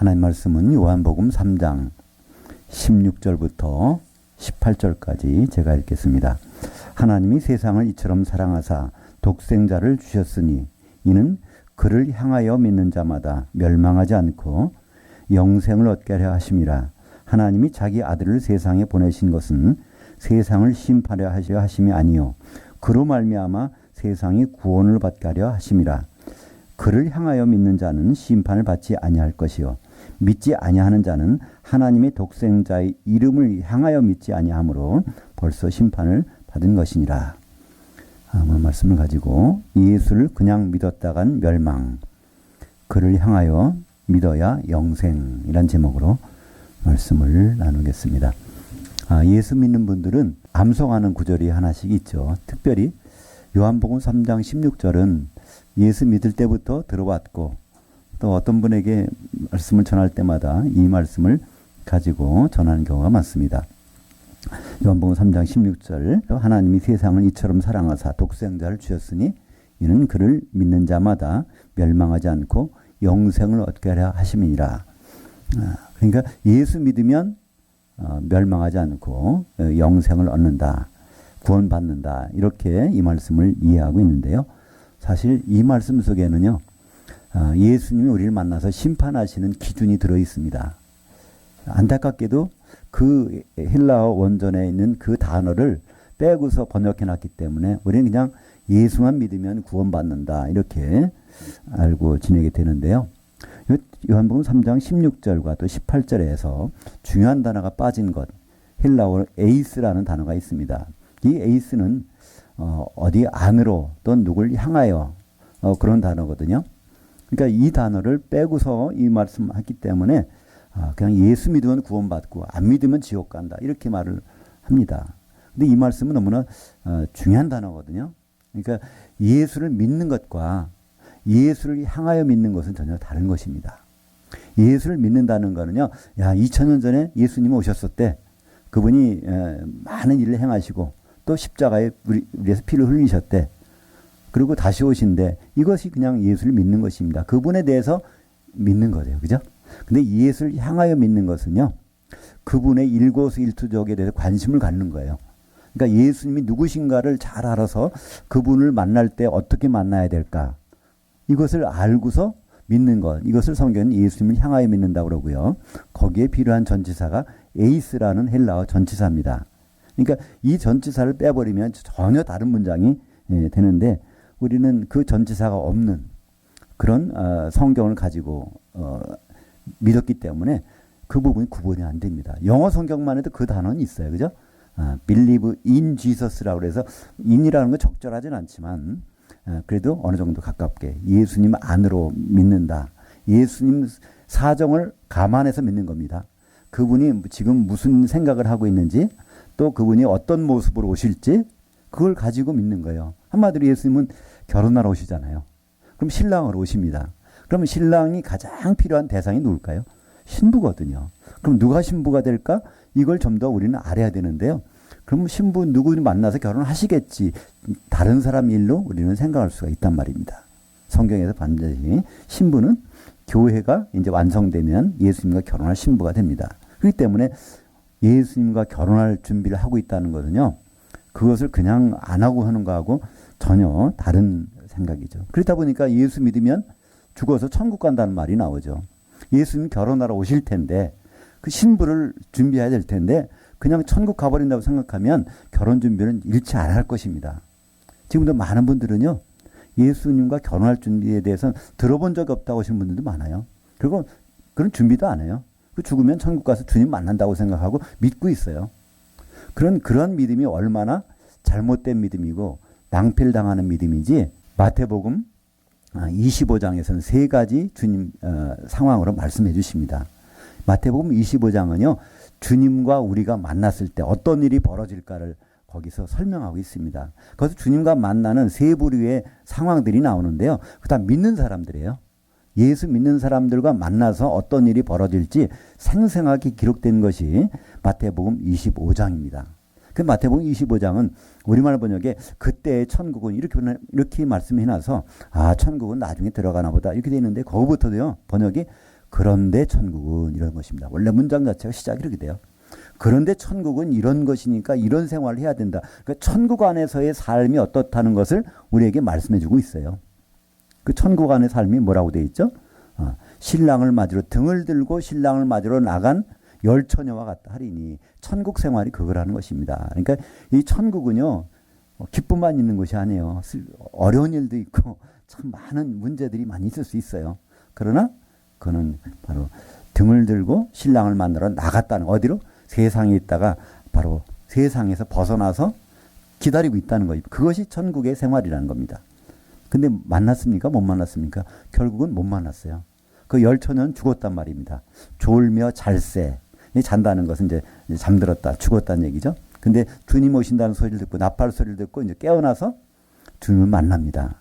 하나님 말씀은 요한복음 3장 16절부터 18절까지 제가 읽겠습니다. 하나님이 세상을 이처럼 사랑하사 독생자를 주셨으니 이는 그를 향하여 믿는 자마다 멸망하지 않고 영생을 얻게 하려 하심이라. 하나님이 자기 아들을 세상에 보내신 것은 세상을 심판하려 하려 하심이 아니요 그로 말미암아 세상이 구원을 받게 하려 하심이라. 그를 향하여 믿는 자는 심판을 받지 아니할 것이요 믿지 아니하는 자는 하나님의 독생자의 이름을 향하여 믿지 아니하므로 벌써 심판을 받은 것이니라. 오늘 말씀을 가지고 예수를 그냥 믿었다간 멸망, 그를 향하여 믿어야 영생이란 제목으로 말씀을 나누겠습니다. 예수 믿는 분들은 암송하는 구절이 하나씩 있죠. 특별히 요한복음 3장 16절은 예수 믿을 때부터 들어왔고 또 어떤 분에게 말씀을 전할 때마다 이 말씀을 가지고 전하는 경우가 많습니다. 요한복음 3장 16절 하나님이 세상을 이처럼 사랑하사 독생자를 주셨으니 이는 그를 믿는 자마다 멸망하지 않고 영생을 얻게 하려 하심이니라. 그러니까 예수 믿으면 멸망하지 않고 영생을 얻는다. 구원받는다. 이렇게 이 말씀을 이해하고 있는데요. 사실 이 말씀 속에는요. 예수님이 우리를 만나서 심판하시는 기준이 들어 있습니다. 안타깝게도 그 헬라어 원전에 있는 그 단어를 빼고서 번역해 놨기 때문에 우리는 그냥 예수만 믿으면 구원받는다. 이렇게 알고 지내게 되는데요. 요한복음 3장 16절과 또 18절에서 중요한 단어가 빠진 것, 헬라어로 에이스라는 단어가 있습니다. 이 에이스는 어디 안으로 또 누굴 향하여 그런 단어거든요. 그러니까 이 단어를 빼고서 이 말씀하기 때문에 그냥 예수 믿으면 구원받고 안 믿으면 지옥 간다 이렇게 말을 합니다. 근데 이 말씀은 너무나 중요한 단어거든요. 그러니까 예수를 믿는 것과 예수를 향하여 믿는 것은 전혀 다른 것입니다. 예수를 믿는다는 거는요. 2000년 전에 예수님이 오셨을 때 그분이 많은 일을 행하시고 또 십자가에 위해서 피를 흘리셨대. 그리고 다시 오신데 이것이 그냥 예수를 믿는 것입니다. 그분에 대해서 믿는 거예요. 그죠? 근데 예수를 향하여 믿는 것은요. 그분의 일거수일투족에 대해서 관심을 갖는 거예요. 그러니까 예수님이 누구신가를 잘 알아서 그분을 만날 때 어떻게 만나야 될까? 이것을 알고서 믿는 것. 이것을 성경은 예수님을 향하여 믿는다고 그러고요. 거기에 필요한 전치사가 에이스라는 헬라어 전치사입니다. 그러니까 이 전치사를 빼버리면 전혀 다른 문장이 되는데 우리는 그 전치사가 없는 그런 성경을 가지고 믿었기 때문에 그 부분이 구분이 안 됩니다. 영어 성경만 해도 그 단어는 있어요. 그죠? believe in Jesus라고 해서 in이라는 건 적절하진 않지만 그래도 어느 정도 가깝게 예수님 안으로 믿는다. 예수님 사정을 감안해서 믿는 겁니다. 그분이 지금 무슨 생각을 하고 있는지 또 그분이 어떤 모습으로 오실지 그걸 가지고 믿는 거예요. 한마디로 예수님은 결혼하러 오시잖아요. 그럼 신랑으로 오십니다. 그러면 신랑이 가장 필요한 대상이 누굴까요? 신부거든요. 그럼 누가 신부가 될까? 이걸 좀 더 우리는 알아야 되는데요. 그럼 신부 누구 만나서 결혼하시겠지. 다른 사람 일로 우리는 생각할 수가 있단 말입니다. 성경에서 반드시 신부는 교회가 이제 완성되면 예수님과 결혼할 신부가 됩니다. 그렇기 때문에 예수님과 결혼할 준비를 하고 있다는 것은요. 그것을 그냥 안 하고 하는 거하고 전혀 다른 생각이죠. 그렇다 보니까 예수 믿으면 죽어서 천국 간다는 말이 나오죠. 예수님 결혼하러 오실 텐데 그 신부를 준비해야 될 텐데 그냥 천국 가버린다고 생각하면 결혼 준비는 일치 안 할 것입니다. 지금도 많은 분들은요. 예수님과 결혼할 준비에 대해서는 들어본 적이 없다고 하시는 분들도 많아요. 그리고 그런 준비도 안 해요. 그 죽으면 천국 가서 주님 만난다고 생각하고 믿고 있어요. 그런 믿음이 얼마나 잘못된 믿음이고 낭패를 당하는 믿음이지 마태복음 25장에서는 세 가지 주님 상황으로 말씀해 주십니다. 마태복음 25장은요. 주님과 우리가 만났을 때 어떤 일이 벌어질까를 거기서 설명하고 있습니다. 거기서 주님과 만나는 세 부류의 상황들이 나오는데요. 다 믿는 사람들이에요. 예수 믿는 사람들과 만나서 어떤 일이 벌어질지 생생하게 기록된 것이 마태복음 25장입니다. 그 마태복음 25장은 우리말 번역에 그때의 천국은 이렇게 말씀해 놔서 천국은 나중에 들어가나 보다 이렇게 되어 있는데 거기부터도요. 번역이 그런데 천국은 이런 것입니다. 원래 문장 자체가 시작이 이렇게 돼요. 그런데 천국은 이런 것이니까 이런 생활을 해야 된다. 그러니까 천국 안에서의 삶이 어떻다는 것을 우리에게 말씀해 주고 있어요. 그 천국 안의 삶이 뭐라고 되어 있죠? 신랑을 맞으러 등을 들고 신랑을 맞으러 나간 열 처녀와 같다 하리니 천국 생활이 그거라는 것입니다. 그러니까 이 천국은요. 기쁨만 있는 것이 아니에요. 어려운 일도 있고 참 많은 문제들이 많이 있을 수 있어요. 그러나 그는 바로 등을 들고 신랑을 만나러 나갔다는 어디로? 세상에 있다가 바로 세상에서 벗어나서 기다리고 있다는 거예요. 그것이 천국의 생활이라는 겁니다. 근데 만났습니까? 못 만났습니까? 결국은 못 만났어요. 그 열 처녀는 죽었단 말입니다. 졸며 잘세. 잔다는 것은 이제 잠들었다, 죽었다는 얘기죠. 근데 주님 오신다는 소리를 듣고 나팔 소리를 듣고 이제 깨어나서 주님을 만납니다.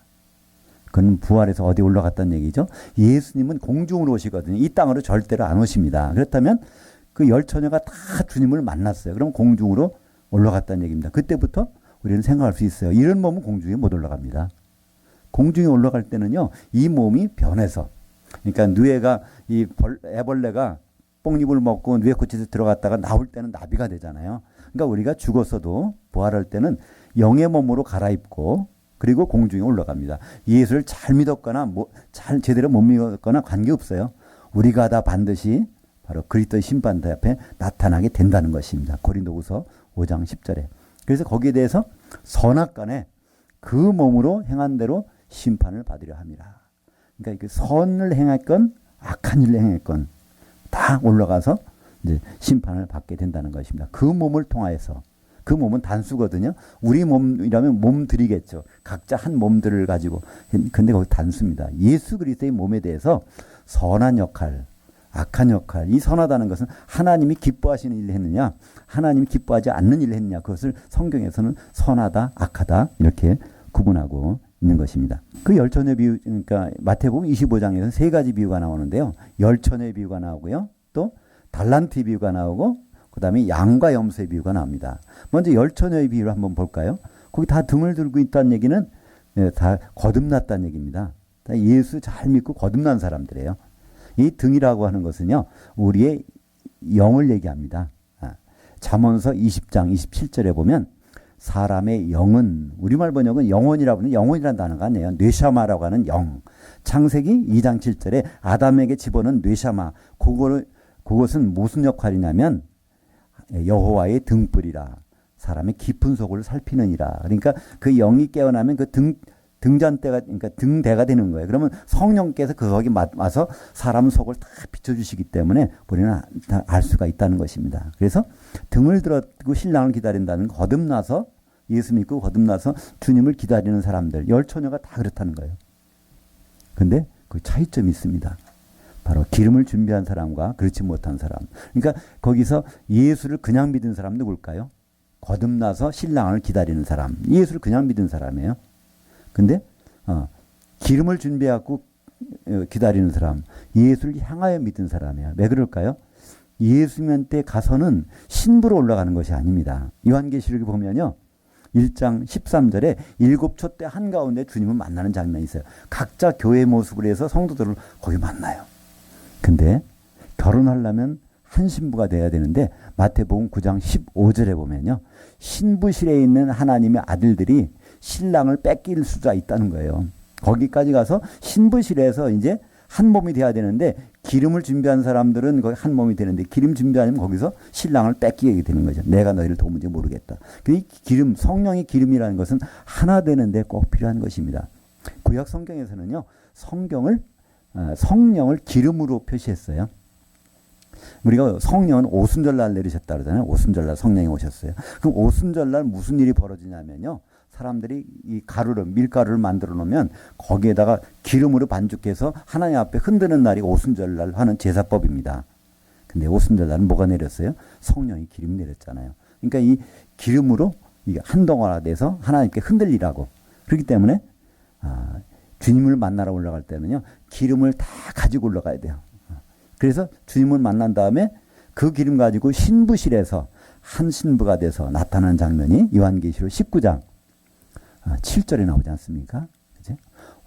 그는 부활해서 어디 올라갔다는 얘기죠. 예수님은 공중으로 오시거든요. 이 땅으로 절대로 안 오십니다. 그렇다면 그 열 처녀가 다 주님을 만났어요. 그럼 공중으로 올라갔다는 얘기입니다. 그때부터 우리는 생각할 수 있어요. 이런 몸은 공중에 못 올라갑니다. 공중에 올라갈 때는요, 이 몸이 변해서, 그러니까 뇌가 이 애벌레가 뽕잎을 먹고 뇌코치에서 들어갔다가 나올 때는 나비가 되잖아요. 그러니까 우리가 죽었어도 부활할 때는 영의 몸으로 갈아입고 그리고 공중에 올라갑니다. 예수를 잘 믿었거나 잘 제대로 못 믿었거나 관계없어요. 우리가 다 반드시 바로 그리스도의 심판대 앞에 나타나게 된다는 것입니다. 고린도후서 5장 10절에. 그래서 거기에 대해서 선악간에 그 몸으로 행한 대로 심판을 받으려 함이라. 그러니까 선을 행했건 악한 일을 행했건 다 올라가서 이제 심판을 받게 된다는 것입니다. 그 몸을 통하여서. 그 몸은 단수거든요. 우리 몸이라면 몸들이겠죠. 각자 한 몸들을 가지고. 근데 거기 단수입니다. 예수 그리스도의 몸에 대해서 선한 역할, 악한 역할. 이 선하다는 것은 하나님이 기뻐하시는 일을 했느냐, 하나님이 기뻐하지 않는 일을 했느냐. 그것을 성경에서는 선하다, 악하다 이렇게 구분하고 있는 것입니다. 그 열처녀 비유, 그러니까 마태복음 25장에서 세 가지 비유가 나오는데요. 열처녀의 비유가 나오고요. 또 달란트 비유가 나오고 그 다음에 양과 염소의 비유가 나옵니다. 먼저 열처녀의 비유를 한번 볼까요? 거기 다 등을 들고 있다는 얘기는 다 거듭났다는 얘기입니다. 다 예수 잘 믿고 거듭난 사람들이에요. 이 등이라고 하는 것은요, 우리의 영을 얘기합니다. 잠언서 20장 27절에 보면 사람의 영은, 우리말 번역은 영혼이라고 하는, 영혼이라는 단어가 아니에요. 뇌샤마라고 하는 영. 창세기 2장 7절에 아담에게 집어넣은 뇌샤마. 그것은 무슨 역할이냐면 여호와의 등불이라. 사람의 깊은 속을 살피느니라. 그러니까 그 영이 깨어나면 그 등잔대가, 그러니까 등대가 되는 거예요. 그러면 성령께서 거기 와서 사람 속을 다 비춰주시기 때문에 우리는 다 알 수가 있다는 것입니다. 그래서 등을 들었고 신랑을 기다린다는, 거듭나서 예수 믿고 거듭나서 주님을 기다리는 사람들, 열 처녀가 다 그렇다는 거예요. 근데 그 차이점이 있습니다. 바로 기름을 준비한 사람과 그렇지 못한 사람. 그러니까 거기서 예수를 그냥 믿은 사람 누굴까요? 거듭나서 신랑을 기다리는 사람. 예수를 그냥 믿은 사람이에요. 근데 기름을 준비하고 기다리는 사람, 예수를 향하여 믿은 사람이에요. 왜 그럴까요? 예수님한테 가서는 신부로 올라가는 것이 아닙니다. 요한계시록에 보면요, 1장 13절에 7촛대 한가운데 주님을 만나는 장면이 있어요. 각자 교회 모습을 해서 성도들을 거기 만나요. 근데 결혼하려면 한 신부가 돼야 되는데 마태복음 9장 15절에 보면요, 신부실에 있는 하나님의 아들들이 신랑을 뺏길 수가 있다는 거예요. 거기까지 가서 신부실에서 이제 한 몸이 돼야 되는데, 기름을 준비한 사람들은 거기 한 몸이 되는데, 기름 준비하면 거기서 신랑을 뺏기게 되는 거죠. 내가 너희를 도무지 모르겠다. 이 기름, 성령의 기름이라는 것은 하나 되는데 꼭 필요한 것입니다. 구약 성경에서는요, 성령을 기름으로 표시했어요. 우리가 성령은 오순절날 내리셨다 그러잖아요. 오순절날 성령이 오셨어요. 그럼 오순절날 무슨 일이 벌어지냐면요, 사람들이 이 가루를, 밀가루를 만들어 놓으면 거기에다가 기름으로 반죽해서 하나님 앞에 흔드는 날이 오순절날 하는 제사법입니다. 근데 오순절날은 뭐가 내렸어요? 성령이 기름 내렸잖아요. 그러니까 이 기름으로 이게 한 덩어리가 돼서 하나님께 흔들리라고. 그렇기 때문에 주님을 만나러 올라갈 때는요, 기름을 다 가지고 올라가야 돼요. 그래서 주님을 만난 다음에 그 기름 가지고 신부실에서 한 신부가 돼서 나타나는 장면이 요한계시록 19장 7절에 나오지 않습니까? 그치?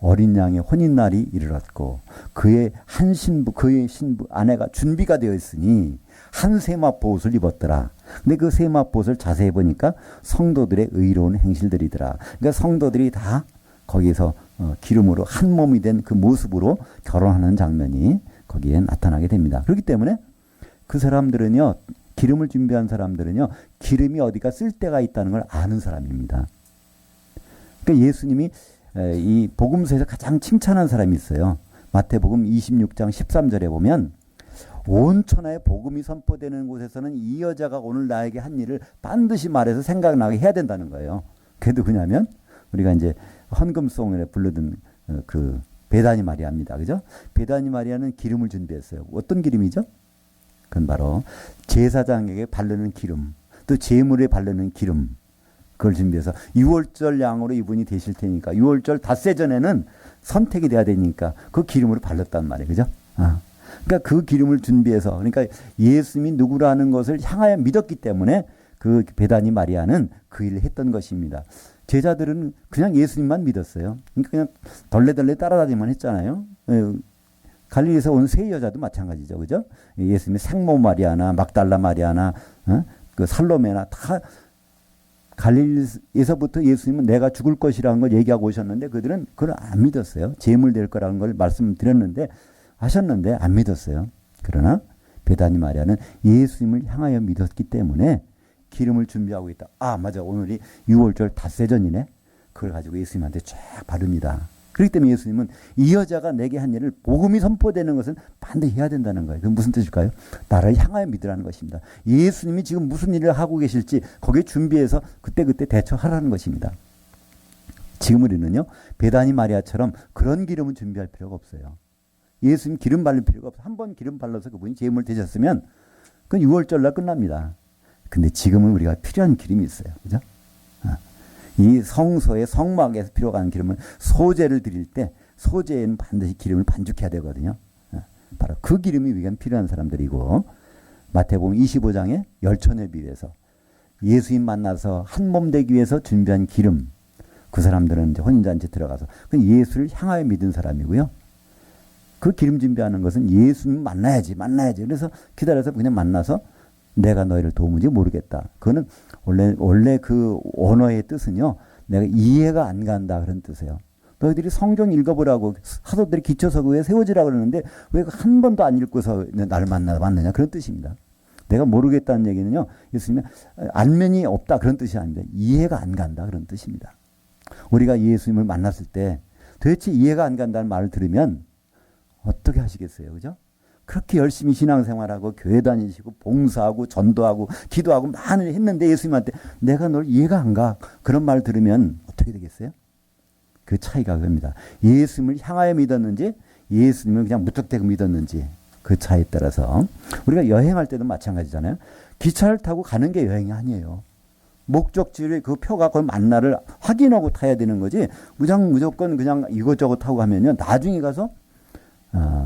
어린 양의 혼인날이 이르렀고 그의 신부 아내가 준비가 되어 있으니 한 세마포 옷을 입었더라. 근데 그 세마포 옷을 자세히 보니까 성도들의 의로운 행실들이더라. 그러니까 성도들이 다 거기서 기름으로 한 몸이 된 그 모습으로 결혼하는 장면이 거기에 나타나게 됩니다. 그렇기 때문에 그 사람들은요, 기름을 준비한 사람들은요, 기름이 어디가 쓸 데가 있다는 걸 아는 사람입니다. 그러니까 예수님이 이 복음서에서 가장 칭찬한 사람이 있어요. 마태복음 26장 13절에 보면 온 천하에 복음이 선포되는 곳에서는 이 여자가 오늘 나에게 한 일을 반드시 말해서 생각나게 해야 된다는 거예요. 그게 누구냐면 우리가 이제 헌금송에 부르던 그 베다니 마리아입니다. 그죠? 베다니 마리아는 기름을 준비했어요. 어떤 기름이죠? 그건 바로 제사장에게 바르는 기름, 또 제물에 바르는 기름, 그걸 준비해서 6월절 양으로 이분이 되실 테니까 6월절 닷새 전에는 선택이 돼야 되니까 그 기름으로 발랐단 말이에요. 그죠? 그러니까 그 기름을 준비해서, 그러니까 예수님이 누구라는 것을 향하여 믿었기 때문에 그 베다니 마리아는 그 일을 했던 것입니다. 제자들은 그냥 예수님만 믿었어요. 그러니까 그냥 덜레덜레 따라다니만 했잖아요. 갈릴리에서 온 세 여자도 마찬가지죠. 그죠? 예수님의 생모 마리아나 막달라 마리아나 그 살로메나 다 갈릴리에서부터 예수님은 내가 죽을 것이라는 걸 얘기하고 오셨는데 그들은 그걸 안 믿었어요. 제물 될 거라는 걸 말씀드렸는데 하셨는데 안 믿었어요. 그러나 베다니 마리아는 예수님을 향하여 믿었기 때문에 기름을 준비하고 있다. 아, 맞아. 오늘이 6월절 닷새 전이네. 그걸 가지고 예수님한테 쫙 바릅니다. 그렇기 때문에 예수님은 이 여자가 내게 한 일을 복음이 선포되는 것은 반드시 해야 된다는 거예요. 그건 무슨 뜻일까요? 나를 향하여 믿으라는 것입니다. 예수님이 지금 무슨 일을 하고 계실지 거기에 준비해서 그때그때 대처하라는 것입니다. 지금 우리는요, 베다니 마리아처럼 그런 기름은 준비할 필요가 없어요. 예수님 기름 바를 필요가 없어요. 한 번 기름 발라서 그분이 제물 되셨으면 그건 6월절날 끝납니다. 근데 지금은 우리가 필요한 기름이 있어요. 그죠? 이 성소의 성막에서 필요가 하는 기름은 소제를 드릴 때 소제에는 반드시 기름을 반죽해야 되거든요. 바로 그 기름이 우리가 필요한 사람들이고, 마태복음 25장에 열천에 비유해서 예수님 만나서 한 몸 되기 위해서 준비한 기름, 그 사람들은 이제 혼인잔치 들어가서 그 예수를 향하여 믿은 사람이고요. 그 기름 준비하는 것은 예수님 만나야지. 그래서 기다려서 그냥 만나서 내가 너희를 도무지 모르겠다. 그거는 원래 그 언어의 뜻은요, 내가 이해가 안 간다 그런 뜻이에요. 너희들이 성경 읽어보라고 사도들이 기초서고 왜 세워지라고 그러는데 왜 한 번도 안 읽고서 나를 만나느냐 그런 뜻입니다. 내가 모르겠다는 얘기는요, 예수님이 안면이 없다 그런 뜻이 아닙니다. 이해가 안 간다 그런 뜻입니다. 우리가 예수님을 만났을 때 도대체 이해가 안 간다는 말을 들으면 어떻게 하시겠어요? 그죠? 그렇게 열심히 신앙생활하고 교회 다니시고 봉사하고 전도하고 기도하고 많이 했는데 예수님한테 내가 널 이해가 안 가. 그런 말 들으면 어떻게 되겠어요? 그 차이가 그겁니다. 예수님을 향하여 믿었는지 예수님을 그냥 무턱대고 믿었는지 그 차이에 따라서 우리가 여행할 때도 마찬가지잖아요. 기차를 타고 가는 게 여행이 아니에요. 목적지를 그 표가 거기 만나를 확인하고 타야 되는 거지 무조건 그냥 이것저것 타고 가면요 나중에 가서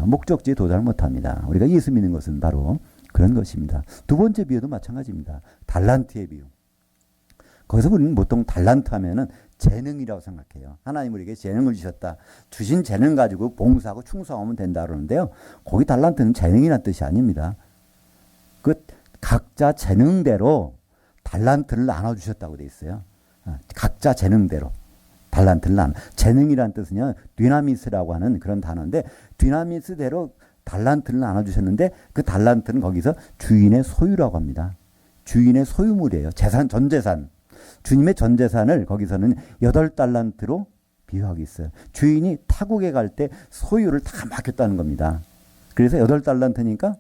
목적지에 도달을 못합니다. 우리가 예수 믿는 것은 바로 그런 것입니다. 두 번째 비유도 마찬가지입니다. 달란트의 비유. 거기서 우리는 보통 달란트 하면은 재능이라고 생각해요. 하나님 우리에게 재능을 주셨다. 주신 재능 가지고 봉사하고 충성하면 된다 그러는데요. 거기 달란트는 재능이라는 뜻이 아닙니다. 그 각자 재능대로 달란트를 나눠주셨다고 돼 있어요. 각자 재능대로. 달란트를 재능이라는 뜻은요, 디나미스라고 하는 그런 단어인데, 디나미스대로 달란트를 나눠주셨는데, 그 달란트는 거기서 주인의 소유라고 합니다. 주인의 소유물이에요. 재산, 전 재산. 주님의 전 재산을 거기서는 8달란트로 비유하고 있어요. 주인이 타국에 갈 때 소유를 다 맡겼다는 겁니다. 그래서 8달란트니까,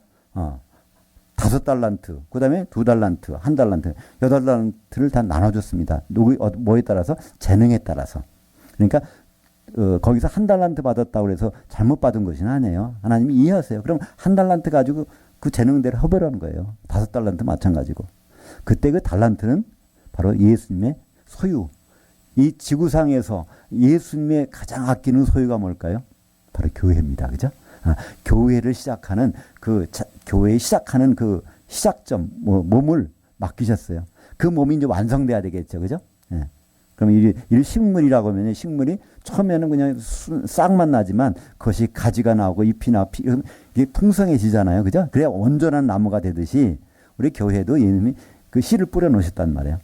5달란트, 그 다음에 2달란트, 1달란트, 8달란트를 다 나눠줬습니다. 뭐에 따라서? 재능에 따라서. 그러니까, 거기서 1달란트 받았다고 해서 잘못 받은 것은 아니에요. 하나님이 이해하세요. 그럼 1달란트 가지고 그 재능대로 허벌하는 거예요. 5달란트 마찬가지고. 그때 그 달란트는 바로 예수님의 소유. 이 지구상에서 예수님의 가장 아끼는 소유가 뭘까요? 바로 교회입니다. 그죠? 교회를 시작하는 교회에 시작하는 그 시작점, 몸을 맡기셨어요. 그 몸이 이제 완성돼야 되겠죠. 그죠? 예. 그럼 이 식물이라고 하면 식물이 처음에는 그냥 싹만 나지만 그것이 가지가 나오고 잎이 나고 이게 풍성해지잖아요. 그죠? 그래야 온전한 나무가 되듯이 우리 교회도 예수님이 그 씨를 뿌려 놓으셨단 말이에요.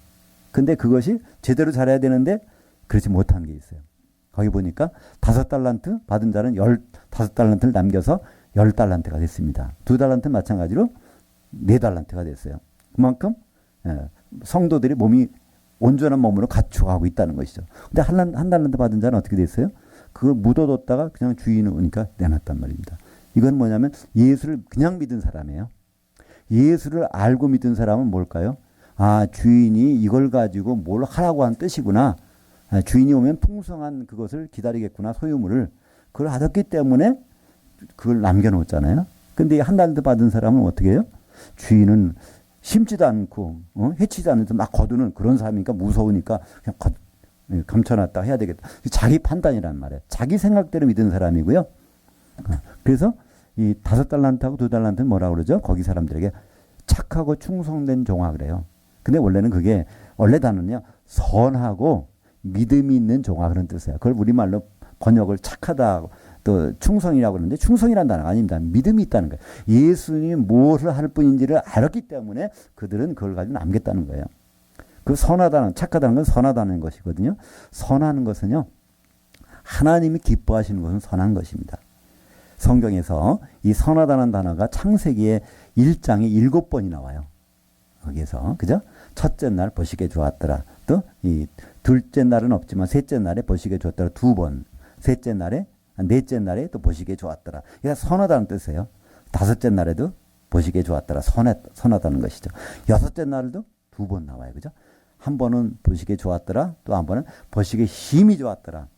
근데 그것이 제대로 자라야 되는데 그렇지 못한 게 있어요. 거기 보니까 5달란트 받은 자는 15달란트를 남겨서 10달란트가 됐습니다. 2달란트 마찬가지로 4달란트가 됐어요. 그만큼 성도들이 몸이 온전한 몸으로 갖추어가고 있다는 것이죠. 근데 한 달란트 받은 자는 어떻게 됐어요? 그걸 묻어뒀다가 그냥 주인이 오니까 내놨단 말입니다. 이건 뭐냐면 예수를 그냥 믿은 사람이에요. 예수를 알고 믿은 사람은 뭘까요? 아, 주인이 이걸 가지고 뭘 하라고 한 뜻이구나. 아, 주인이 오면 풍성한 그것을 기다리겠구나. 소유물을. 그걸 하셨기 때문에 그걸 남겨놓았잖아요. 근데 한 달란트 받은 사람은 어떻게 해요? 주인은 심지도 않고 해치지 않으면서 막 거두는 그런 사람이니까 무서우니까 그냥 감춰놨다 해야 되겠다. 자기 판단이란 말이에요. 자기 생각대로 믿은 사람이고요. 그래서 이 5달란트하고 2달란트는 뭐라고 그러죠? 거기 사람들에게 착하고 충성된 종아 그래요. 근데 원래는 그게 원래 단어는요. 선하고 믿음이 있는 종아 그런 뜻이에요. 그걸 우리말로 번역을 착하다 또 충성이라고 그러는데 충성이라는 단어가 아닙니다. 믿음이 있다는 거예요. 예수님이 무엇을 할 뿐인지를 알았기 때문에 그들은 그걸 가지고 남겼다는 거예요. 그 선하다는 착하다는 건 선하다는 것이거든요. 선하는 것은요. 하나님이 기뻐하시는 것은 선한 것입니다. 성경에서 이 선하다는 단어가 창세기의 1장에 7번이 나와요. 거기에서 그죠? 첫째 날 보시기에 좋았더라. 또 이 둘째 날은 없지만 셋째 날에 보시기에 좋았더라 2번. 넷째 날에 또 보시기에 좋았더라. 이게 선하다는 뜻이에요. 5째 날에도 보시기에 좋았더라. 선하다는 것이죠. 6째 날도 2번 나와요. 그죠? 한 번은 보시기에 좋았더라. 또 한 번은 보시기에 힘이 좋았더라.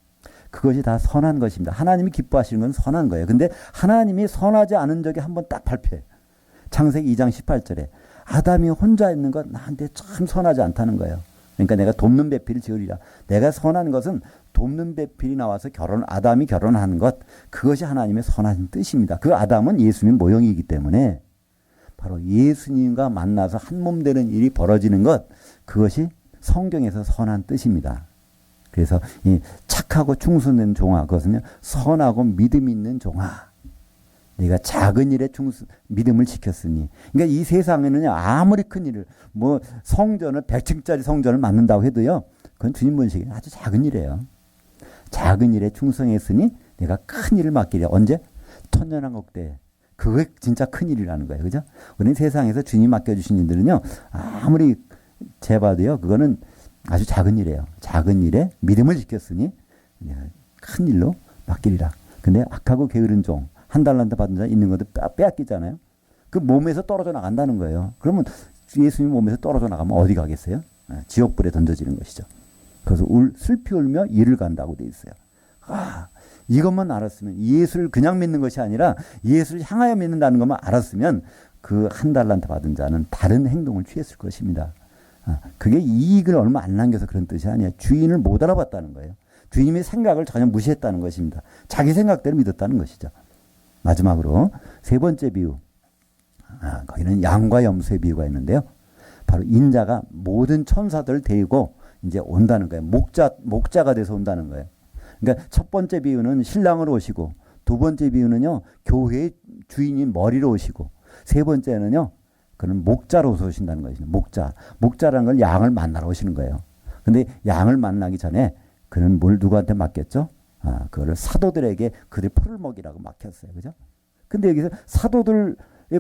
그것이 다 선한 것입니다. 하나님이 기뻐하시는 건 선한 거예요. 근데 하나님이 선하지 않은 적이 한 번 딱 발표해요. 창세기 2장 18절에 아담이 혼자 있는 것 나한테 참 선하지 않다는 거예요. 그러니까 내가 돕는 배필을 지으리라. 내가 선한 것은 돕는 배필이 나와서 아담이 결혼하는 것, 그것이 하나님의 선한 뜻입니다. 그 아담은 예수님 모형이기 때문에 바로 예수님과 만나서 한 몸 되는 일이 벌어지는 것, 그것이 성경에서 선한 뜻입니다. 그래서 이 착하고 충성된 종아, 그것은요 선하고 믿음 있는 종아. 네가 작은 일에 믿음을 지켰으니. 그러니까 이 세상에는요 아무리 큰 일을 뭐 성전을 100층짜리 성전을 만든다고 해도요 그건 주님 본식이 아주 작은 일이에요. 작은 일에 충성했으니 내가 큰 일을 맡기려. 언제? 천년왕국 때. 그게 진짜 큰 일이라는 거예요. 그죠? 우리는 세상에서 주님 맡겨주신 일들은요 아무리 재봐도요 그거는 아주 작은 일이에요. 작은 일에 믿음을 지켰으니 내가 큰 일로 맡기리라. 근데 악하고 게으른 종, 1달란트 받은 자 있는 것도 빼앗기잖아요. 그 몸에서 떨어져 나간다는 거예요. 그러면 예수님 몸에서 떨어져 나가면 어디 가겠어요? 지옥불에 던져지는 것이죠. 그래서 슬피 울며 이를 간다고 돼 있어요. 아, 이것만 알았으면, 예수를 그냥 믿는 것이 아니라 예수를 향하여 믿는다는 것만 알았으면 그 1달란트 받은 자는 다른 행동을 취했을 것입니다. 그게 이익을 얼마 안 남겨서 그런 뜻이 아니에요. 주인을 못 알아봤다는 거예요. 주님의 생각을 전혀 무시했다는 것입니다. 자기 생각대로 믿었다는 것이죠. 마지막으로 세 번째 비유. 거기는 양과 염소의 비유가 있는데요. 바로 인자가 모든 천사들을 데리고 이제 온다는 거예요. 목자가 돼서 온다는 거예요. 그러니까 첫 번째 비유는 신랑으로 오시고, 두 번째 비유는요 교회의 주인인 머리로 오시고, 세 번째는요 그는 목자로서 오신다는 것이죠. 목자라는 걸 양을 만나러 오시는 거예요. 근데 양을 만나기 전에 그는 뭘 누구한테 맡겼죠? 그거를 사도들에게 그들 풀을 먹이라고 맡겼어요. 그죠? 근데 여기서 사도들의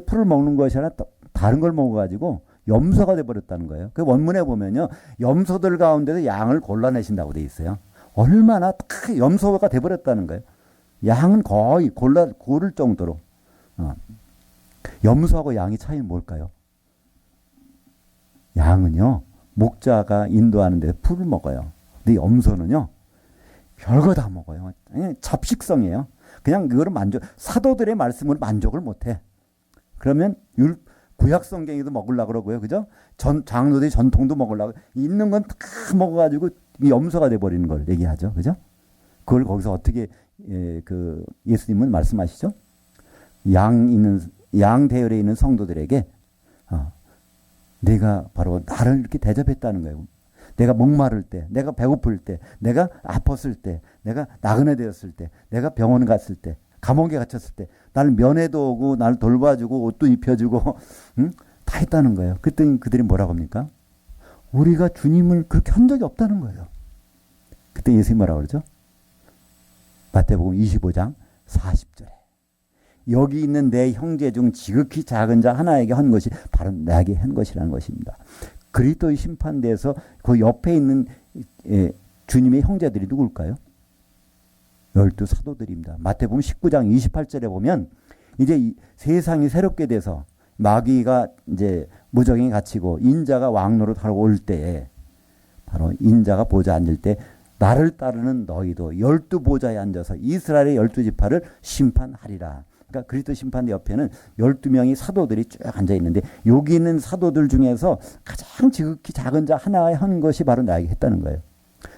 풀을 먹는 것이 아니라 다른 걸 먹어가지고 염소가 돼버렸다는 거예요. 그 원문에 보면요, 염소들 가운데서 양을 골라내신다고 돼 있어요. 얼마나 딱 염소가 돼버렸다는 거예요. 양은 거의 고를 정도로. 염소하고 양의 차이는 뭘까요? 양은요, 목자가 인도하는 데서 풀을 먹어요. 근데 염소는요, 별거 다 먹어요. 잡식성이에요. 그냥 그거를 사도들의 말씀으로 만족을 못해. 그러면 구약 성경에도 먹으려고 그러고요. 그죠? 장로들의 전통도 먹으려고. 있는 건 다 먹어가지고 염소가 돼버리는 걸 얘기하죠. 그죠? 그걸 거기서 어떻게, 예수님은 말씀하시죠? 양 대열에 있는 성도들에게, 내가 바로 나를 이렇게 대접했다는 거예요. 내가 목마를 때, 내가 배고플 때, 내가 아팠을 때, 내가 나그네 되었을 때, 내가 병원 갔을 때, 감옥에 갇혔을 때, 나를 면회도 오고, 나를 돌봐주고, 옷도 입혀주고, 응? 다 했다는 거예요. 그랬더니 그들이 뭐라고 합니까? 우리가 주님을 그렇게 한 적이 없다는 거예요. 그때 예수님이 뭐라고 그러죠? 마태복음 25장 40절에 여기 있는 내 형제 중 지극히 작은 자 하나에게 한 것이 바로 나에게 한 것이라는 것입니다. 그리스도의 심판대에서 그 옆에 있는 주님의 형제들이 누굴까요? 12 사도들입니다. 마태복음 19장 28절에 보면 이제 세상이 새롭게 돼서 마귀가 이제 무적행에 갇히고 인자가 왕노릇하러 올 때에 바로 인자가 보좌에 앉을 때 나를 따르는 너희도 12 보좌에 앉아서 이스라엘의 12지파를 심판하리라. 그러니까 그리스도 심판대 옆에는 12명의 사도들이 쭉 앉아 있는데 여기 있는 사도들 중에서 가장 지극히 작은 자 하나에 한 것이 바로 나에게 했다는 거예요.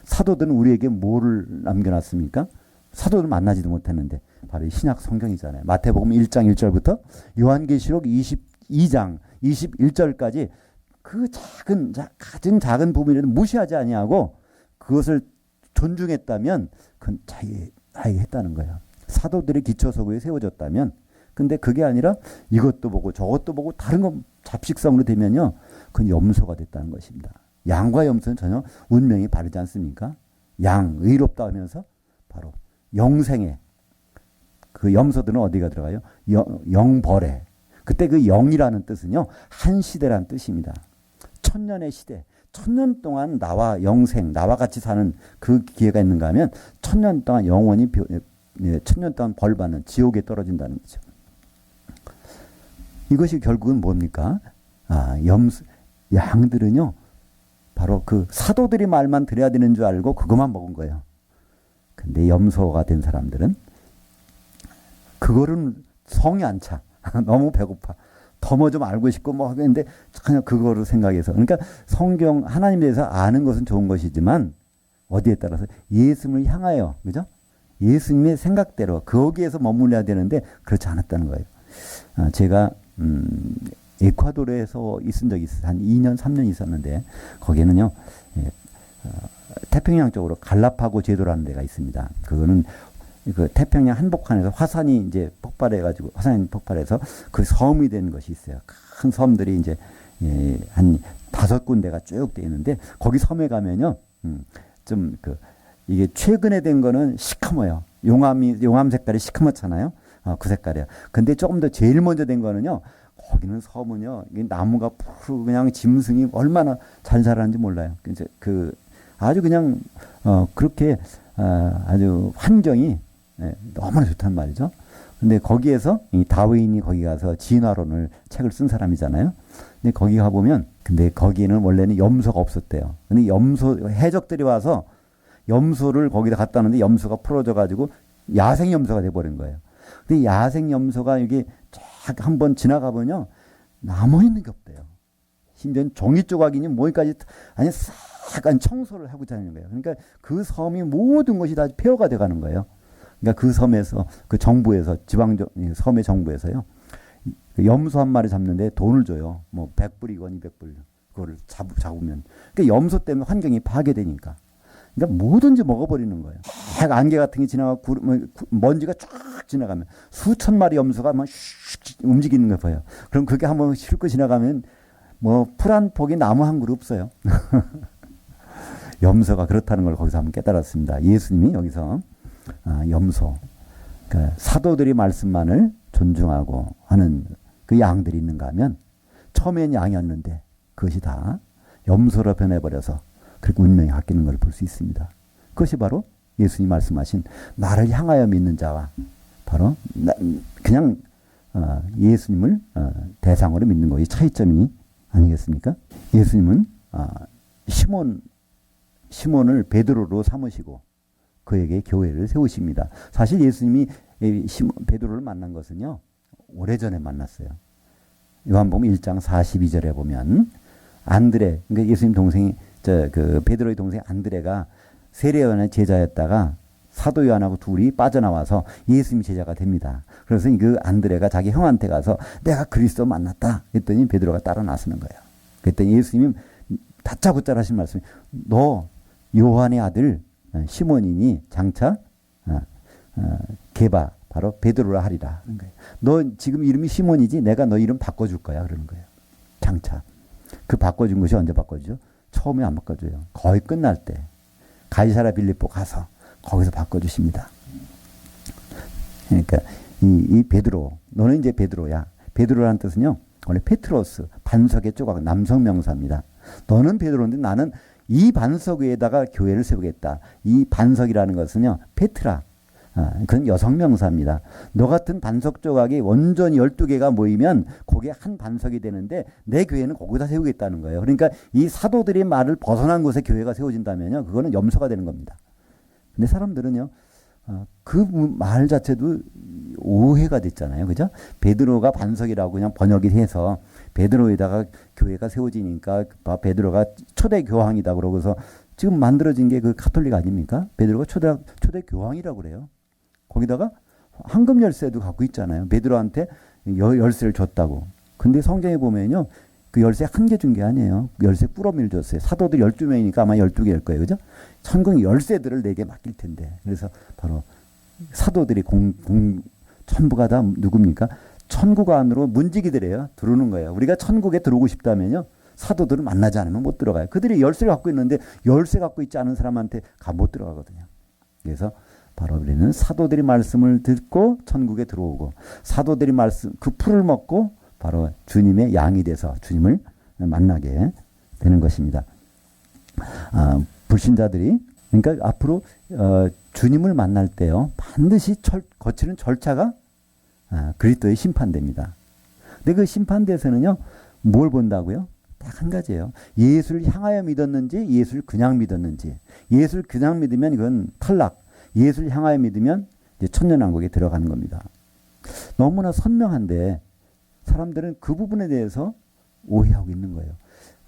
사도들은 우리에게 뭐를 남겨놨습니까? 사도들 만나지도 못했는데 바로 이 신약 성경이잖아요. 마태복음 1장 1절부터 요한계시록 22장 21절까지 그 가장 작은 부분이라도 무시하지 아니하고 그것을 존중했다면 그건 나에게 했다는 거예요. 사도들의 기초소구에 세워졌다면 근데 그게 아니라 이것도 보고 저것도 보고 다른 거 잡식성으로 되면요. 그건 염소가 됐다는 것입니다. 양과 염소는 전혀 운명이 바르지 않습니까? 양 의롭다 하면서 바로 영생에 그 염소들은 어디가 들어가요? 영벌에. 그때 그 영이라는 뜻은요. 한 시대라는 뜻입니다. 천년의 시대. 천년 동안 나와 영생, 나와 같이 사는 그 기회가 있는가 하면 천년 동안 영원히 천년 동안 벌 받는 지옥에 떨어진다는 거죠. 이것이 결국은 뭡니까? 양들은요. 바로 그 사도들이 말만 들어야 되는 줄 알고 그것만 먹은 거예요. 근데 염소가 된 사람들은 그거는 성이 안 차. 너무 배고파. 더 뭐 좀 알고 싶고 뭐 하겠는데 그냥 그거를 생각해서. 그러니까 성경 하나님에 대해서 아는 것은 좋은 것이지만 어디에 따라서 예수님을 향하여 그죠? 예수님의 생각대로 거기에서 머물러야 되는데 그렇지 않았다는 거예요. 제가 에콰도르에서 있은 적이 있어요. 한 2년 3년 있었는데 거기는요. 태평양 쪽으로 갈라파고 제도라는 데가 있습니다. 그거는 그 태평양 한복판에서 화산이 이제 폭발해가지고 화산이 폭발해서 그 섬이 된 것이 있어요. 큰 섬들이 이제 한 5군데가 쭉 돼 있는데 거기 섬에 가면요, 좀 이게 최근에 된 거는 시커머요. 용암 색깔이 시커멓잖아요. 그 색깔이에요. 근데 조금 더 제일 먼저 된 거는요. 거기는 섬은요, 나무가 푸르 그냥 짐승이 얼마나 잘 자라는지 몰라요. 이제 아주 그냥 그렇게 아주 환경이 너무나 좋단 말이죠. 근데 거기에서 이 다윈이 거기 가서 진화론을 책을 쓴 사람이잖아요. 근데 거기 가보면 근데 거기는 원래는 염소가 없었대요. 근데 해적들이 와서 염소를 거기다 갖다 놨는데 염소가 풀어져 가지고 야생 염소가 돼버린 거예요. 근데 야생 염소가 여기 쫙 한번 지나가 보면요. 남아 있는 게 없대요. 심지어 종이 조각이니 뭐까지 아니 싹 청소를 하고 다니는 거예요. 그러니까 그 섬이 모든 것이 다 폐허가 돼 가는 거예요. 그러니까 그 섬에서 그 정부에서 섬의 정부에서요. 그 염소 한 마리 잡는데 돈을 줘요. 뭐 100불이건 200불. 그거를 잡으면. 그러니까 염소 때문에 환경이 파괴되니까. 그러니까 뭐든지 먹어버리는 거예요. 안개 같은 게 지나가고 먼지가 쫙 지나가면 수천 마리 염소가 막 움직이는 거 봐요. 그럼 그게 한번 싣고 지나가면 뭐 풀 한 폭이 나무 한 그루 없어요. 염소가 그렇다는 걸 거기서 한번 깨달았습니다. 예수님이 여기서 염소, 그러니까 사도들이 말씀만을 존중하고 하는 그 양들이 있는가 하면 처음엔 양이었는데 그것이 다 염소로 변해버려서 그렇게 운명이 바뀌는 걸 볼 수 있습니다. 그것이 바로 예수님이 말씀하신 나를 향하여 믿는 자와 바로 그냥 예수님을 대상으로 믿는 것이 차이점이 아니겠습니까? 예수님은 시몬을 베드로로 삼으시고 그에게 교회를 세우십니다. 사실 예수님이 베드로를 만난 것은요. 오래전에 만났어요. 요한복음 1장 42절에 보면 안드레, 그러니까 예수님 동생이 베드로의 동생 안드레가 세례 요한의 제자였다가 사도 요한하고 둘이 빠져나와서 예수님 제자가 됩니다. 그래서 그 안드레가 자기 형한테 가서 내가 그리스도 만났다 했더니 베드로가 따라 나서는 거예요. 그랬더니 예수님이 다짜고짜 하신 말씀이 너 요한의 아들 시몬이니 장차 게바 바로 베드로라 하리라. 그런 거예요. 너 지금 이름이 시몬이지 내가 너 이름 바꿔줄 거야. 그러는 거예요. 장차. 그 바꿔준 것이 언제 바꿔주죠? 처음에 안 바꿔줘요. 거의 끝날 때. 가이사랴 빌립보 가서 거기서 바꿔주십니다. 그러니까 이 베드로, 너는 이제 베드로야. 베드로라는 뜻은요. 원래 페트로스, 반석의 조각, 남성 명사입니다. 너는 베드로인데 나는 이 반석 위에다가 교회를 세우겠다. 이 반석이라는 것은요. 페트라. 그건 여성 명사입니다. 너 같은 반석 조각이 온전히 12개가 모이면 그게 한 반석이 되는데 내 교회는 거기다 세우겠다는 거예요. 그러니까 이 사도들의 말을 벗어난 곳에 교회가 세워진다면요. 그거는 염소가 되는 겁니다. 근데 사람들은요. 그 말 자체도 오해가 됐잖아요. 그죠? 베드로가 반석이라고 그냥 번역이 해서 베드로에다가 교회가 세워지니까 베드로가 초대 교황이다 그러고서 지금 만들어진 게 그 가톨릭 아닙니까? 베드로가 초대 교황이라고 그래요. 거기다가 황금 열쇠도 갖고 있잖아요. 베드로한테 열쇠를 줬다고. 근데 성경에 보면요. 그 열쇠 한 개 준 게 아니에요. 열쇠 꾸러미를 줬어요. 사도들 12명이니까 아마 12개일 거예요. 그죠? 천국 열쇠들을 4개 맡길 텐데. 그래서 바로 사도들이 전부가 다 누굽니까? 천국 안으로 문지기들이에요. 들어오는 거예요. 우리가 천국에 들어오고 싶다면요. 사도들을 만나지 않으면 못 들어가요. 그들이 열쇠를 갖고 있는데 열쇠 갖고 있지 않은 사람한테 못 들어가거든요. 그래서 바로 우리는 사도들이 말씀을 듣고 천국에 들어오고 사도들이 말씀 그 풀을 먹고 바로 주님의 양이 돼서 주님을 만나게 되는 것입니다. 불신자들이 그러니까 앞으로 주님을 만날 때요 반드시 거치는 절차가 그리스도의 심판대입니다. 근데 그 심판대에서는요 뭘 본다고요? 딱 한 가지예요. 예수를 향하여 믿었는지 예수를 그냥 믿었는지. 예수를 그냥 믿으면 이건 탈락. 예수를 향하여 믿으면 이제 천년왕국에 들어가는 겁니다. 너무나 선명한데 사람들은 그 부분에 대해서 오해하고 있는 거예요.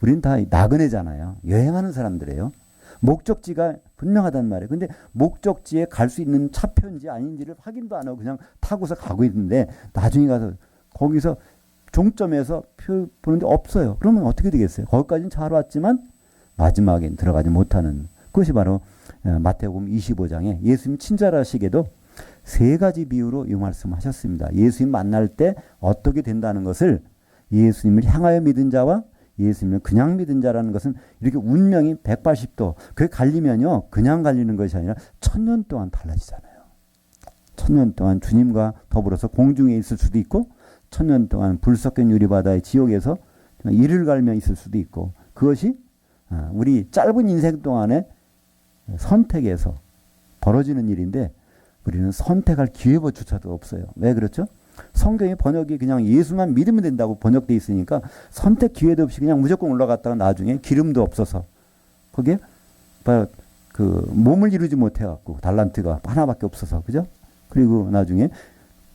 우리는 다 나그네잖아요. 여행하는 사람들이에요. 목적지가 분명하단 말이에요. 근데 목적지에 갈 수 있는 차표인지 아닌지를 확인도 안 하고 그냥 타고서 가고 있는데 나중에 가서 거기서 종점에서 표 보는데 없어요. 그러면 어떻게 되겠어요? 거기까지는 잘 왔지만 마지막엔 들어가지 못하는 그것이 바로 마태복음 25장에 예수님 친절하시게도 3가지 비유로 이 말씀을 하셨습니다. 예수님 만날 때 어떻게 된다는 것을 예수님을 향하여 믿은 자와 예수님을 그냥 믿은 자라는 것은 이렇게 운명이 180도 그게 갈리면요 그냥 갈리는 것이 아니라 1000년 동안 달라지잖아요. 1000년 동안 주님과 더불어서 공중에 있을 수도 있고 1000년 동안 불 섞인 유리바다의 지옥에서 이를 갈며 있을 수도 있고 그것이 우리 짧은 인생 동안에 선택에서 벌어지는 일인데 우리는 선택할 기회조차도 없어요. 왜 그렇죠? 성경의 번역이 그냥 예수만 믿으면 된다고 번역되어 있으니까 선택 기회도 없이 그냥 무조건 올라갔다가 나중에 기름도 없어서 그게 바로 그 몸을 이루지 못해갖고 달란트가 하나밖에 없어서 그죠? 그리고 나중에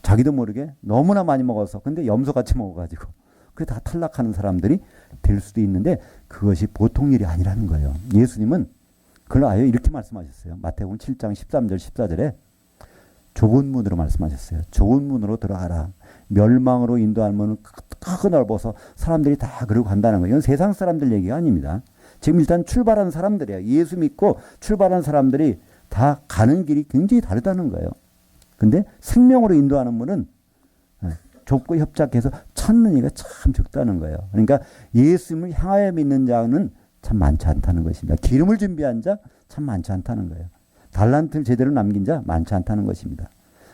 자기도 모르게 너무나 많이 먹어서 근데 염소같이 먹어가지고 그게 다 탈락하는 사람들이 될 수도 있는데 그것이 보통 일이 아니라는 거예요. 예수님은 그걸 아예 이렇게 말씀하셨어요. 마태복음 7장 13절 14절에 좁은 문으로 말씀하셨어요. 좁은 문으로 들어가라. 멸망으로 인도하면 크고 넓어서 사람들이 다 그러고 간다는 거예요. 이건 세상 사람들 얘기가 아닙니다. 지금 일단 출발한 사람들이에요. 예수 믿고 출발한 사람들이 다 가는 길이 굉장히 다르다는 거예요. 근데 생명으로 인도하는 문은 좁고 협착해서 찾는 이가 참 적다는 거예요. 그러니까 예수님을 향하여 믿는 자는 참 많지 않다는 것입니다. 기름을 준비한 자 참 많지 않다는 거예요. 달란트를 제대로 남긴 자 많지 않다는 것입니다.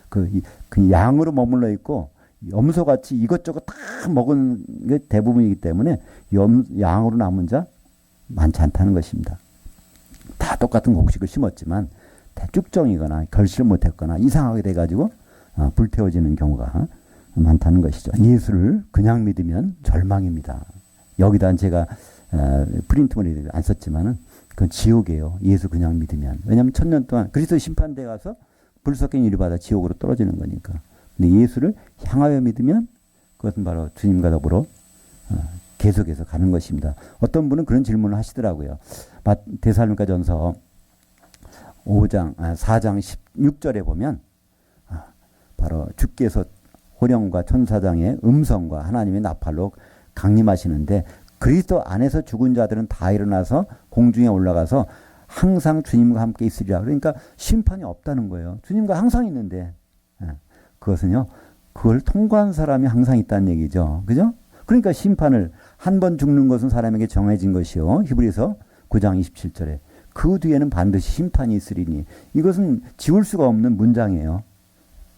그 양으로 머물러 있고 염소같이 이것저것 다 먹은 게 대부분이기 때문에 양으로 남은 자 많지 않다는 것입니다. 다 똑같은 곡식을 심었지만 쭉정이거나 결실을 못했거나 이상하게 돼가지고 불태워지는 경우가 많다는 것이죠. 예수를 그냥 믿으면 절망입니다. 여기다 제가 프린트물에 안 썼지만은 그건 지옥이에요. 예수 그냥 믿으면. 왜냐하면 1000년 동안 그리스도 심판대 가서 불 섞인 유리바다 지옥으로 떨어지는 거니까. 근데 예수를 향하여 믿으면 그것은 바로 주님과 더불어 계속해서 가는 것입니다. 어떤 분은 그런 질문을 하시더라고요. 데살로니가 전서 4장 16절에 보면 바로 주께서 호령과 천사장의 음성과 하나님의 나팔로 강림하시는데 그리스도 안에서 죽은 자들은 다 일어나서 공중에 올라가서 항상 주님과 함께 있으리라. 그러니까 심판이 없다는 거예요. 주님과 항상 있는데 그것은요. 그걸 통과한 사람이 항상 있다는 얘기죠. 그죠? 그러니까 심판을 한 번 죽는 것은 사람에게 정해진 것이요. 히브리서 9장 27절에 그 뒤에는 반드시 심판이 있으리니 이것은 지울 수가 없는 문장이에요.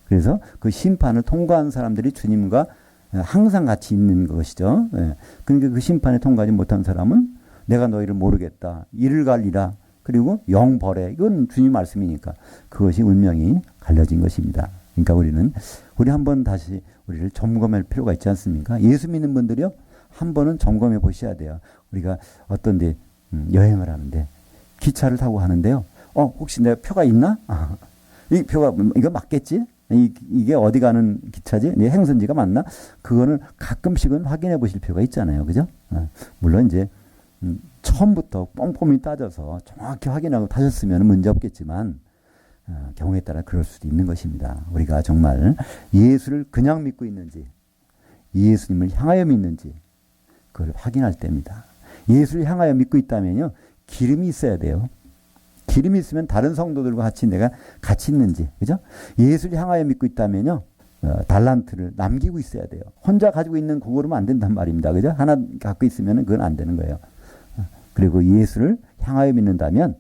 그래서 그 심판을 통과한 사람들이 주님과 항상 같이 있는 것이죠. 그러니까 그 심판에 통과하지 못한 사람은 내가 너희를 모르겠다. 이를 갈리라. 그리고 영벌에. 이건 주님 말씀이니까 그것이 운명이 갈려진 것입니다. 그러니까 우리 한번 다시 우리를 점검할 필요가 있지 않습니까? 예수 믿는 분들이요. 한 번은 점검해 보셔야 돼요. 우리가 어떤 데 여행을 하는데 기차를 타고 가는데요. 혹시 내 표가 있나? 이 표가 이거 맞겠지? 이게 어디 가는 기차지? 내 행선지가 맞나? 그거는 가끔씩은 확인해 보실 필요가 있잖아요. 그죠? 물론 이제 처음부터 꼼꼼히 따져서 정확히 확인하고 타셨으면 문제 없겠지만 경우에 따라 그럴 수도 있는 것입니다. 우리가 정말 예수를 그냥 믿고 있는지 예수님을 향하여 믿는지 그걸 확인할 때입니다. 예수를 향하여 믿고 있다면요. 기름이 있어야 돼요. 기름이 있으면 다른 성도들과 같이 내가 같이 있는지, 그죠? 예수를 향하여 믿고 있다면요. 달란트를 남기고 있어야 돼요. 혼자 가지고 있는 그거로는 안 된단 말입니다. 그죠? 하나 갖고 있으면 그건 안 되는 거예요. 그리고 예수를 향하여 믿는다면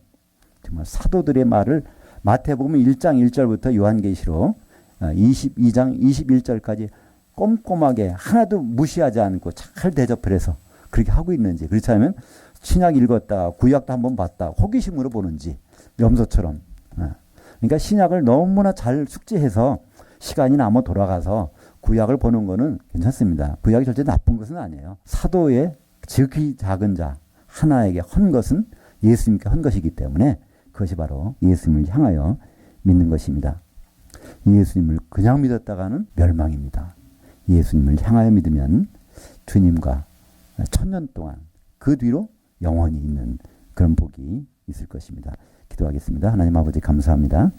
정말 사도들의 말을 마태복음 1장 1절부터 요한계시록 22장 21절까지 꼼꼼하게 하나도 무시하지 않고 잘 대접을 해서 그렇게 하고 있는지, 그렇지 않으면 신약 읽었다가 구약도 한번 봤다 호기심으로 보는지 염소처럼. 그러니까 신약을 너무나 잘 숙지해서 시간이 남아 돌아가서 구약을 보는 거는 괜찮습니다. 구약이 절대 나쁜 것은 아니에요. 사도의 지극히 작은 자 하나에게 헌 것은 예수님께 헌 것이기 때문에 그것이 바로 예수님을 향하여 믿는 것입니다. 예수님을 그냥 믿었다가는 멸망입니다. 예수님을 향하여 믿으면 주님과 천년 동안 그 뒤로 영원히 있는 그런 복이 있을 것입니다. 기도하겠습니다. 하나님 아버지 감사합니다.